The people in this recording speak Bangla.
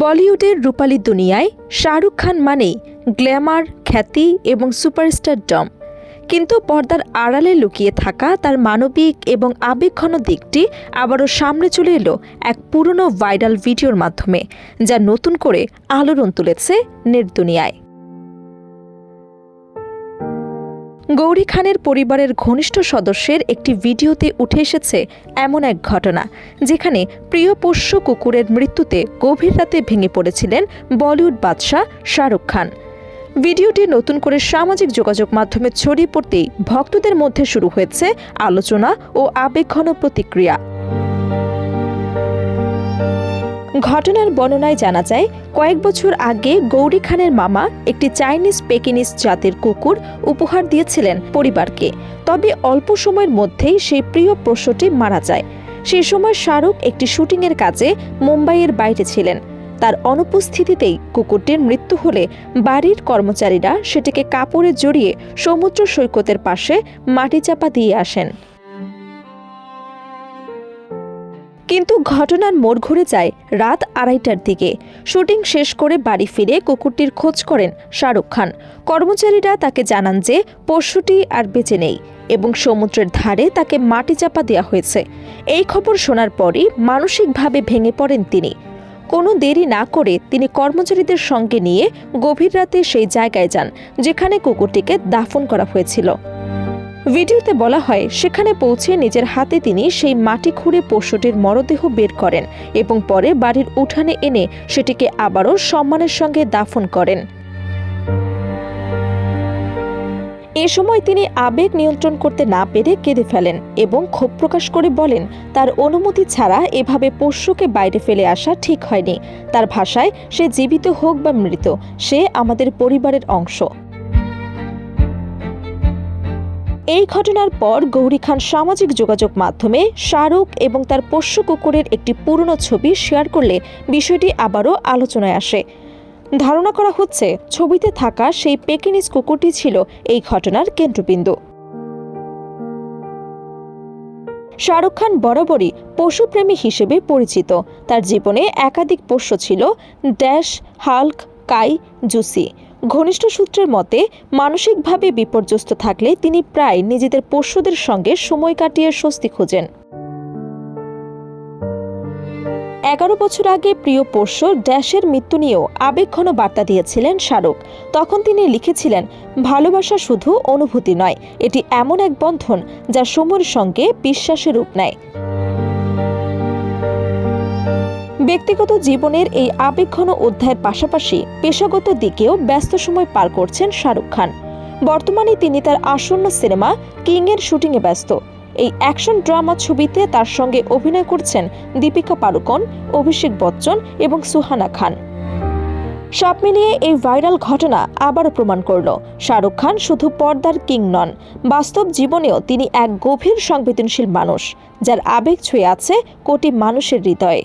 বলিউডের রূপালী দুনিয়ায় শাহরুখ খান মানেই গ্ল্যামার, খ্যাতি এবং সুপারস্টার ডম। কিন্তু পর্দার আড়ালে লুকিয়ে থাকা তার মানবিক এবং আবেগঘন দিকটি আবারও সামনে চলে এলো এক পুরনো ভাইরাল ভিডিওর মাধ্যমে, যা নতুন করে আলোড়ন তুলেছে নেট দুনিয়ায়। গৌরী খানের পরিবারের ঘনিষ্ঠ সদস্যের একটি ভিডিওতে উঠে এসেছে এমন এক ঘটনা, যেখানে প্রিয় পোষ্য কুকুরের মৃত্যুতে গভীর রাতে ভেঙে পড়েছিলেন বলিউড বাদশাহ শাহরুখ খান। ভিডিওটি নতুন করে সামাজিক যোগাযোগ মাধ্যমে ছড়িয়ে পড়তেই ভক্তদের মধ্যে শুরু হয়েছে আলোচনা ও আবেগঘন প্রতিক্রিয়া। ঘটনার বর্ণনায় জানা যায়, কয়েক বছর আগে গৌরী খানের মামা একটি চাইনিজ পেকিনিস জাতের কুকুর উপহার দিয়েছিলেন পরিবারকে। তবে অল্প সময়ের মধ্যেই সেই প্রিয় পোষ্যটি মারা যায়। সেই সময় শাহরুখ একটি শুটিংয়ের কাজে মুম্বাইয়ের বাইরে ছিলেন। তার অনুপস্থিতিতেই কুকুরটির মৃত্যু হলে বাড়ির কর্মচারীরা সেটিকে কাপড়ে জড়িয়ে সমুদ্র সৈকতের পাশে মাটি চাপা দিয়ে আসেন। কিন্তু ঘটনার মোড় ঘুরে যায় রাত 2:30টার দিকে। শুটিং শেষ করে বাড়ি ফিরে কুকুরটির খোঁজ করেন শাহরুখ খান। কর্মচারীরা তাকে জানান যে পশুটি আর বেঁচে নেই এবং সমুদ্রের ধারে তাকে মাটি চাপা দেওয়া হয়েছে। এই খবর শোনার পরই মানসিকভাবে ভেঙে পড়েন তিনি। কোনো দেরি না করে তিনি কর্মচারীদের সঙ্গে নিয়ে গভীর রাতে সেই জায়গায় যান যেখানে কুকুরটিকে দাফন করা হয়েছিল। ভিডিওতে বলা হয়, সেখানে পৌঁছে নিজের হাতে তিনি সেই মাটি খুঁড়ে পশুটির মরদেহ বের করেন এবং পরে বাড়ির উঠানে এনে সেটিকে আবারও সম্মানের সঙ্গে দাফন করেন। এ সময় তিনি আবেগ নিয়ন্ত্রণ করতে না পেরে কেঁদে ফেলেন এবং ক্ষোভ প্রকাশ করে বলেন, তার অনুমতি ছাড়া এভাবে পোষ্যকে বাইরে ফেলে আসা ঠিক হয়নি। তার ভাষায়, সে জীবিত হোক বা মৃত, সে আমাদের পরিবারের অংশ। এই ঘটনার পর গৌরী খান সামাজিক যোগাযোগ মাধ্যমে শাহরুখ এবং তার পোষ্য কুকুরের একটি পুরনো ছবি শেয়ার করলে বিষয়টি আবারও আলোচনায় আসে। ধারণা করা হচ্ছে, ছবিতে থাকা সেই পেকিনিস কুকুরটি ছিল এই ঘটনার কেন্দ্রবিন্দু। শাহরুখ খান বরাবরই পশুপ্রেমী হিসেবে পরিচিত। তার জীবনে একাধিক পোষ্য ছিল, ড্যাশ, হাল্ক, কাই, জুসি। ঘনিষ্ঠ সূত্রের মতে, মানসিকভাবে বিপর্যস্ত থাকলে তিনি প্রায় নিজেদের পোষ্যদের সঙ্গে সময় কাটিয়ে স্বস্তি খোঁজেন। 11 বছর আগে প্রিয় পোষ্য ড্যাশের মৃত্যু নিয়েও আবেগঘন বার্তা দিয়েছিলেন শাহরুখ। তখন তিনি লিখেছিলেন, ভালোবাসা শুধু অনুভূতি নয়, এটি এমন এক বন্ধন যা সময়ের সঙ্গে বিশ্বাসের রূপ নেয়। ব্যক্তিগত জীবনের এই আবেগঘন অধ্যায়ের পাশাপাশি পেশাগত দিকেও ব্যস্ত সময় পার করছেন শাহরুখ খান। বর্তমানে তিনি তার আসন্ন সিনেমা কিং-এর শুটিংয়ে ব্যস্ত। এই অ্যাকশন ড্রামা ছবিতে তার সঙ্গে অভিনয় করছেন দীপিকা পাড়ুকোন, অভিষেক বচ্চন এবং সুহানা খান। সব মিলিয়ে এই ভাইরাল ঘটনা আবারও প্রমাণ করল, শাহরুখ খান শুধু পর্দার কিং নন, বাস্তব জীবনেও তিনি এক গভীর সংবেদনশীল মানুষ, যার আবেগ ছুঁয়ে আছে কোটি মানুষের হৃদয়ে।